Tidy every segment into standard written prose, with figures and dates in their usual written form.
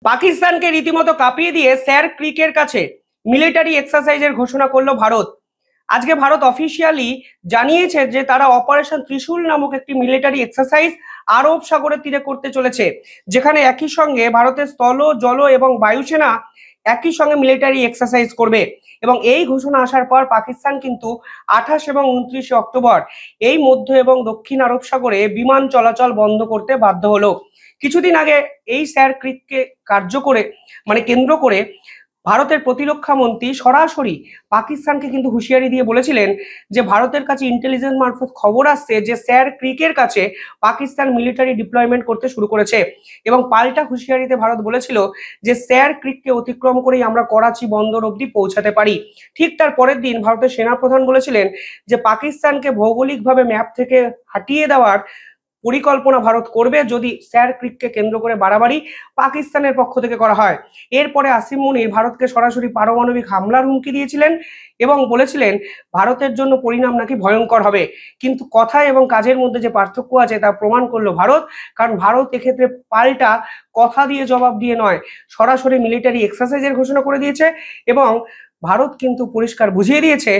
পাকিস্তানকে রীতিমতো কাঁপিয়ে দিয়ে স্যার ক্রিকের কাছে মিলিটারি এক্সারসাইজের ঘোষণা করলো ভারত। আজকে ভারত অফিসিয়ালি জানিয়েছে যে তারা অপারেশন ত্রিশূল নামক একটি মিলিটারি এক্সারসাইজ আরব সাগরের তীরে করতে চলেছে, যেখানে একই সঙ্গে ভারতের স্থল, জল এবং বায়ুসেনা একই সঙ্গে মিলিটারি এক্সারসাইজ করবে। এবং এই ঘোষণা আসার পর পাকিস্তান কিন্তু 28 এবং 29 অক্টোবর এই মধ্য এবং দক্ষিণ আরব সাগরে বিমান চলাচল বন্ধ করতে বাধ্য হলো। কিছুদিন আগে এই স্যার ক্রিককে কার্য করে কেন্দ্র করে ভারতের প্রতিরক্ষা মন্ত্রী সরাসরি পাকিস্তানকে কিন্তু হুঁশিয়ারি দিয়ে বলেছিলেন যে ভারতের কাছে ইন্টেলিজেন্স মারফত খবর আসছে যে স্যার ক্রিকের কাছে পাকিস্তান মিলিটারি ডিপ্লয়মেন্ট করতে শুরু করেছে। এবং পাল্টা হুঁশিয়ারিতে ভারত বলেছিল যে স্যার ক্রিককে অতিক্রম করেই আমরা করাচি বন্দর অবধি পৌঁছাতে পারি। ঠিক তার পরের দিন ভারতের সেনাপ্রধান বলেছিলেন যে পাকিস্তানকে ভৌগোলিকভাবে ম্যাপ থেকে হাঁটিয়ে দেওয়ার পরিকল্পনা ভারত করবে যদি স্যার ক্রিককে কেন্দ্র করে বাড়াবাড়ি পাকিস্তানের পক্ষ থেকে করা হয়। এরপরে আসিম মুনির ভারতকে সরাসরি পারমাণবিক হামলার হুমকি দিয়েছিলেন এবং বলেছিলেন ভারতের জন্য পরিণাম নাকি ভয়ঙ্কর হবে। কিন্তু কথা এবং কাজের মধ্যে যে পার্থক্য আছে তা প্রমাণ করলো ভারত, কারণ ভারত এক্ষেত্রে পাল্টা কথা দিয়ে জবাব দিয়ে নয়, সরাসরি মিলিটারি এক্সারসাইজের ঘোষণা করে দিয়েছে। এবং ভারত কিন্তু পরিষ্কার বুঝিয়ে দিয়েছে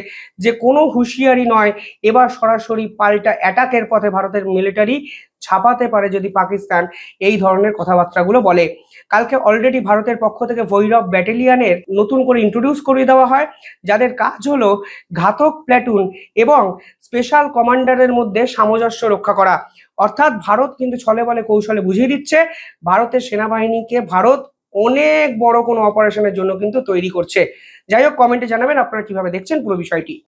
যে কোনো হুঁশিয়ারি নয়, এবার সরাসরি পাল্টা অ্যাটাকের পথে ভারতের মিলিটারি ছাপাতে পারে যদি পাকিস্তান এই ধরনের কথাবার্তাগুলো বলে। কালকে অলরেডি ভারতের পক্ষ থেকে ভৈরব ব্যাটালিয়ানের নতুন করে ইন্ট্রোডিউস করে দেওয়া হয়, যাদের কাজ হলো ঘাতক প্ল্যাটুন এবং স্পেশাল কমান্ডারের মধ্যে সামঞ্জস্য রক্ষা করা। অর্থাৎ ভারত কিন্তু ছলে বলে কৌশলে বুঝিয়ে দিচ্ছে ভারতের সেনাবাহিনীকে ভারত অনেক বড় কোনো অপারেশনের জন্য কিন্তু তৈরি করছে। যাই হোক, কমেন্টে জানাবেন আপনারা কিভাবে দেখছেন পুরো বিষয়টি।